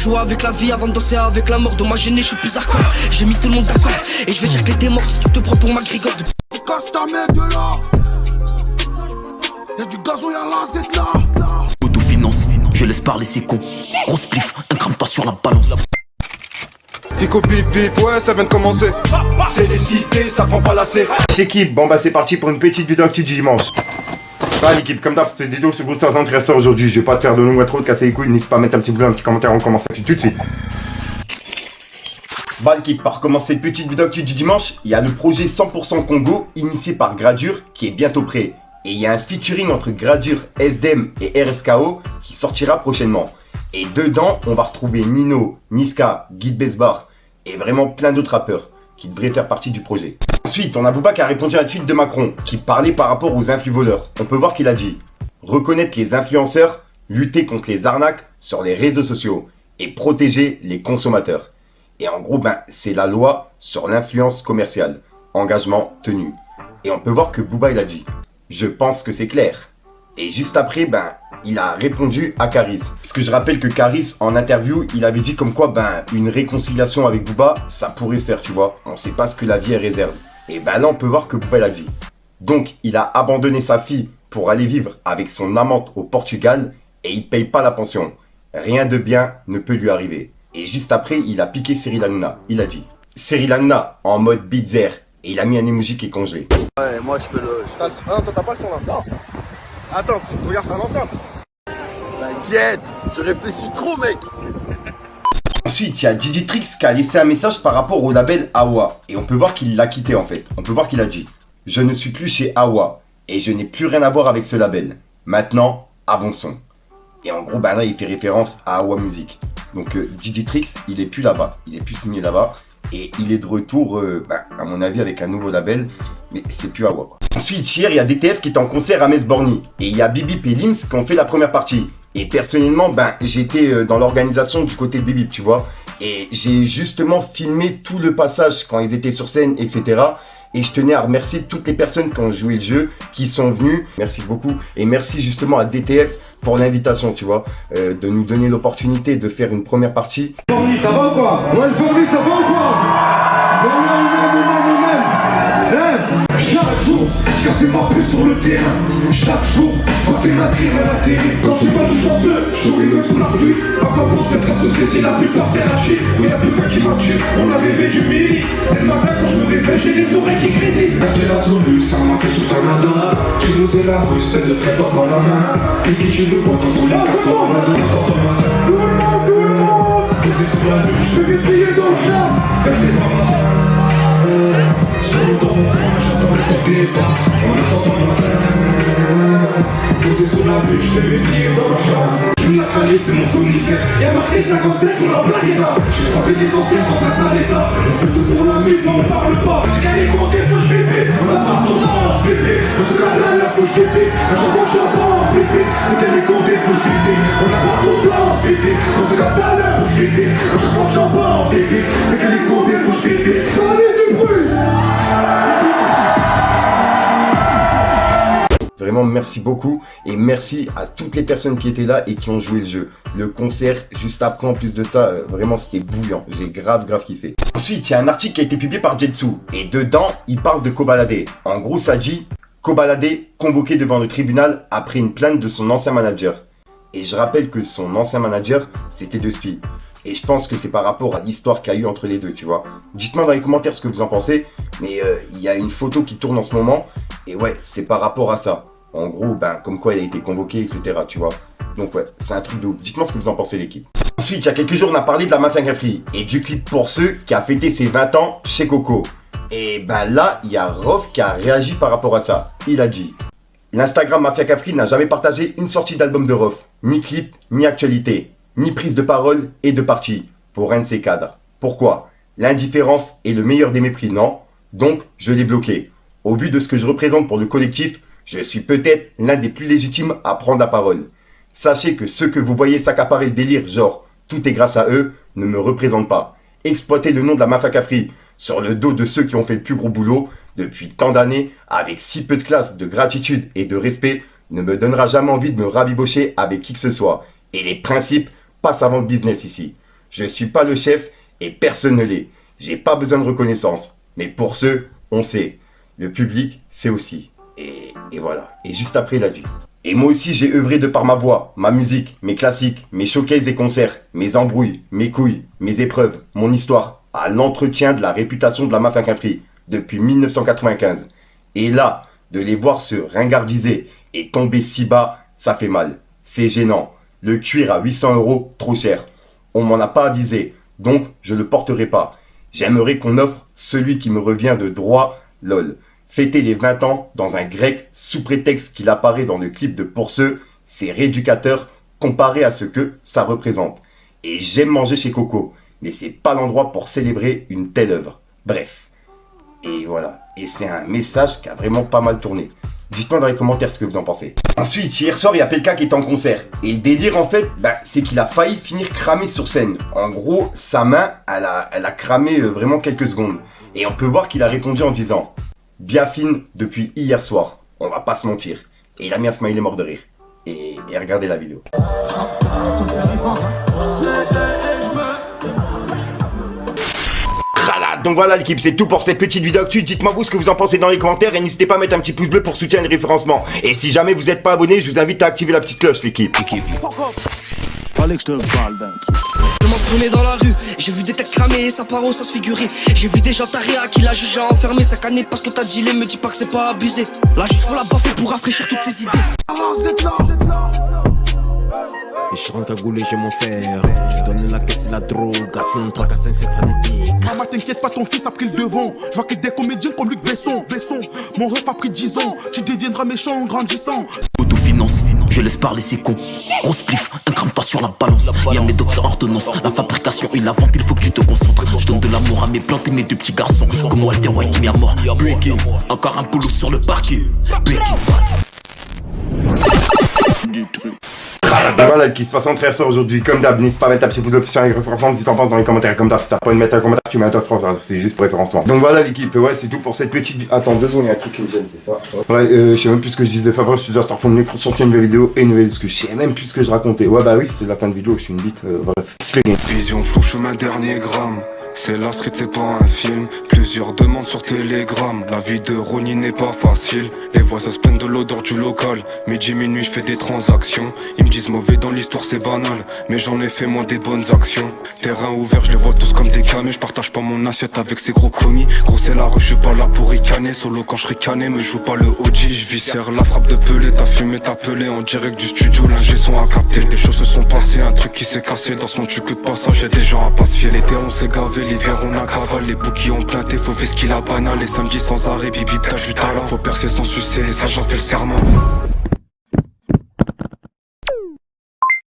Jouer avec la vie avant de danser avec la mort. Dans ma gênée, je suis plus hardcore. J'ai mis tout le monde d'accord. Et je vais dire que les démons si tu te prends pour ma grigore. Casse ta mère de là. Y'a du gazon, y'a la Z là. Autofinance, je laisse parler ces cons. Grosse plif, un gramme pas sur la balance. Fico pip pip, ouais ça vient de commencer. C'est les cités, ça prend pas la C. L'équipe, bon bah c'est parti pour une petite vidéo actu du dimanche. Bah l'équipe, comme d'hab, c'est des vidéos sur gros stars intéressants aujourd'hui. Je vais pas te faire de longues intros, de casser les couilles. N'hésite pas à mettre un petit bleu, un petit commentaire, on commence tout de suite. Bah l'équipe, pour commencer cette petite vidéo actu du dimanche, il y a le projet 100% Congo initié par Gradure qui est bientôt prêt. Et il y a un featuring entre Gradure, SDM et RSKO qui sortira prochainement. Et dedans, on va retrouver Nino, Niska, Guide Besbar et vraiment plein d'autres rappeurs qui devraient faire partie du projet. Ensuite, on a Booba qui a répondu à un tweet de Macron qui parlait par rapport aux influvoleurs. On peut voir qu'il a dit « Reconnaître les influenceurs, lutter contre les arnaques sur les réseaux sociaux et protéger les consommateurs. » Et en gros, c'est la loi sur l'influence commerciale. Engagement tenu. Et on peut voir que Booba il a dit « Je pense que c'est clair ». Et juste après, il a répondu à Caris. Parce que je rappelle que Caris, en interview, il avait dit comme quoi, une réconciliation avec Booba, ça pourrait se faire, tu vois. On sait pas ce que la vie est réserve. Et là, on peut voir que Booba l'a dit. Donc, il a abandonné sa fille pour aller vivre avec son amante au Portugal et il paye pas la pension. Rien de bien ne peut lui arriver. Et juste après, il a piqué Cyril Hanouna. Il a dit Cyril Hanouna en mode Bitzer. Et il a mis un emoji qui est congelé. Ouais, moi je peux le... Toi t'as pas le son là. Non. Attends, regarde dans l'enceinte. T'inquiète, je réfléchis trop mec. Ensuite, il y a Digitrix qui a laissé un message par rapport au label Awa. Et on peut voir qu'il l'a quitté en fait. On peut voir qu'il a dit « Je ne suis plus chez Awa et je n'ai plus rien à voir avec ce label. Maintenant, avançons. » Et en gros, là, il fait référence à Awa Music. Donc, Digitrix, il est plus là-bas. Il est plus signé là-bas. Et il est de retour, à mon avis, avec un nouveau label. Mais c'est plus Awa, quoi. Ensuite, hier, il y a DTF qui est en concert à Metz-Borny. Et il y a Bibip et Lims qui ont fait la première partie. Et personnellement, j'étais dans l'organisation du côté de Bibip, tu vois. Et j'ai justement filmé tout le passage quand ils étaient sur scène, etc. Et je tenais à remercier toutes les personnes qui ont joué le jeu, qui sont venues. Merci beaucoup. Et merci justement à DTF pour l'invitation, tu vois. De nous donner l'opportunité de faire une première partie. Ça va ou quoi? Ouais, le Borny, ça va ou quoi? Chaque jour, je casse ma plus sur le terrain. Chaque jour, je fais m'inscrire à la télé. Quand je suis pas du chanceux, je rigole sous la pluie. À quoi pour faire ça se fait si la plupart c'est lâché? Il y a plus qu'un qui m'a tué, on a rêvé du midi. Et le matin quand je me réveille, j'ai les oreilles qui créditent. T'es la solu, ça m'a fait sous Canada. Tu nous es la rue, c'est de très pas dans la main. Et qui tu veux voir dans tous les cartons, on a dans tout le monde. Posé sur la lune, je fais des billets dans le chat. Et c'est pas ma faute. Sur le dos, j'entends le temps départ. On attend ton matin. Posé sur la lune, je fais des billets dans le chat. La famille c'est mon somnifère. Y'a marqué 57 sur la plaquetta. J'ai frappé des anciens dans un sale état. On fait tout pour la mise, mais on parle pas. Je gagne les comptes et faut que je bébé. On a pas ton temps, je bébé. On se calme là, faut que je bébé. À chaque fois que je vends, bébé. C'est gagne les comptes et faut que je bébé. On a pas ton temps, bébé. On se calme là, faut que je bébé. À chaque fois que je vends, bébé. C'est gagne les comptes et faut que je bébé. Allez du bruit. Vraiment, merci beaucoup et merci à toutes les personnes qui étaient là et qui ont joué le jeu. Le concert, juste après, en plus de ça, vraiment, c'était bouillant. J'ai grave kiffé. Ensuite, il y a un article qui a été publié par Jetsu et dedans, il parle de Kobalade. En gros, ça dit Kobalade convoqué devant le tribunal après une plainte de son ancien manager. Et je rappelle que son ancien manager, c'était De Spi. Et je pense que c'est par rapport à l'histoire qu'il y a eu entre les deux, tu vois. Dites-moi dans les commentaires ce que vous en pensez. Mais il y a une photo qui tourne en ce moment. Et ouais, c'est par rapport à ça. En gros, comme quoi il a été convoqué, etc. Tu vois. Donc ouais, c'est un truc de ouf. Dites-moi ce que vous en pensez, l'équipe. Ensuite, il y a quelques jours, on a parlé de la Mafia Cafri. Et du clip Pour ceux qui a fêté ses 20 ans chez Coco. Et là, il y a Rof qui a réagi par rapport à ça. Il a dit l'Instagram Mafia Cafri n'a jamais partagé une sortie d'album de Rof. Ni clip, ni actualité. Ni prise de parole et de parti pour un de ses cadres. Pourquoi? L'indifférence est le meilleur des mépris, non? Donc, je l'ai bloqué. Au vu de ce que je représente pour le collectif, je suis peut-être l'un des plus légitimes à prendre la parole. Sachez que ceux que vous voyez s'accaparer le délire, genre tout est grâce à eux, ne me représentent pas. Exploiter le nom de la Mafia Cafri sur le dos de ceux qui ont fait le plus gros boulot depuis tant d'années, avec si peu de classe, de gratitude et de respect, ne me donnera jamais envie de me rabibocher avec qui que ce soit. Et les principes passent avant le business ici. Je suis pas le chef et personne ne l'est. J'ai pas besoin de reconnaissance. Mais pour ceux, on sait. Le public sait aussi. Et voilà. Et juste après, il a dit. Et moi aussi, j'ai œuvré de par ma voix, ma musique, mes classiques, mes showcases et concerts, mes embrouilles, mes couilles, mes épreuves, mon histoire, à l'entretien de la réputation de la Mafia Quinfri depuis 1995. Et là, de les voir se ringardiser et tomber si bas, ça fait mal. C'est gênant. Le cuir à 800 €, trop cher. On m'en a pas avisé, donc je le porterai pas. J'aimerais qu'on offre celui qui me revient de droit, lol. Fêter les 20 ans dans un grec sous prétexte qu'il apparaît dans le clip de Pour ceux, c'est rééducateur comparé à ce que ça représente. Et j'aime manger chez Coco, mais c'est pas l'endroit pour célébrer une telle œuvre. Bref. Et voilà. Et c'est un message qui a vraiment pas mal tourné. Dites-moi dans les commentaires ce que vous en pensez. Ensuite, hier soir, il y a Pelka qui est en concert. Et le délire, en fait, c'est qu'il a failli finir cramé sur scène. En gros, sa main, elle a cramé vraiment quelques secondes. Et on peut voir qu'il a répondu en disant « Bien fine depuis hier soir, on va pas se mentir. » Et il a mis un smiley mort de rire. Et regardez la vidéo. Donc voilà l'équipe, c'est tout pour cette petite vidéo actu. Dites-moi vous ce que vous en pensez dans les commentaires et n'hésitez pas à mettre un petit pouce bleu pour soutenir le référencement. Et si jamais vous n'êtes pas abonné, je vous invite à activer la petite cloche l'équipe. Fallait que je te parle d'un truc. Je m'en dans la rue, j'ai vu des têtes cramées, ça part au sens figuré. J'ai vu des gens tarés à qui la juge a enfermé 5 années parce que t'as dealé, me dis pas que c'est pas abusé. La juge faut la baffer pour rafraîchir toutes ses idées. Et je rentre cagoulé, j'ai mon fer. Je donne la caisse et la drogue. À son 3 à 5, c'est frénétique. Maman, t'inquiète pas, ton fils a pris le devant. Je vois que des comédiens comme Luc Besson. Mon ref a pris 10 ans. Tu deviendras méchant en grandissant. Autofinance, je laisse parler ces cons. Grosse plif, un gramme pas sur la balance. Y'a mes docs sans ordonnance. La fabrication et la vente, il faut que tu te concentres. Je donne de l'amour à mes plantes et mes deux petits garçons. Comme Walter White qui m'y a mort. Breaking, encore un boulot sur le parquet. Breaking Bad. Du truc. Voilà qui se passe en frère aujourd'hui, comme d'hab, n'hésite pas à mettre un petit pouce bleu sur les référencements si t'en penses dans les commentaires, comme d'hab, si t'as pas envie de mettre un commentaire, tu mets un top 3, c'est juste pour référencement. Donc voilà l'équipe, ouais c'est tout pour cette petite vidéo. Attends 2 secondes, il y a un truc qui me gêne, c'est ça. Ouais, je sais même plus ce que je disais, Fabrice, je dois sortir une nouvelle vidéo et une nouvelle, parce que je sais même plus ce que je racontais. Ouais bah oui, c'est la fin de vidéo, je suis une bite, bref. Vision floue, chemin dernier gramme. C'est la street, c'est pas un film. Plusieurs demandes sur Telegram. La vie de Ronnie n'est pas facile. Les voisins se plaignent de l'odeur du local. Midi, minuit, je fais des transactions. Ils me disent mauvais dans l'histoire, c'est banal. Mais j'en ai fait moi des bonnes actions. Terrain ouvert, je les vois tous comme des camés. Je partage pas mon assiette avec ces gros commis. Gros, c'est la rue, je suis pas là pour ricaner. Solo quand je ricané, me joue pas le OG. Je viscère la frappe de Pelé. T'as fumé, t'as pelé en direct du studio. L'ingé son à capter. Des choses se sont passées, un truc qui s'est cassé. Dans ce monde, tu que de passage, y'a des gens à pas se fier. L'été, on s'est gavé. L'hiver on a cavale, les bouquets ont planté, faut faire ce qu'il a banal. Les samedis sans arrêt, bip bip t'as du talent. Faut percer sans sucer, ça j'en fais le serment.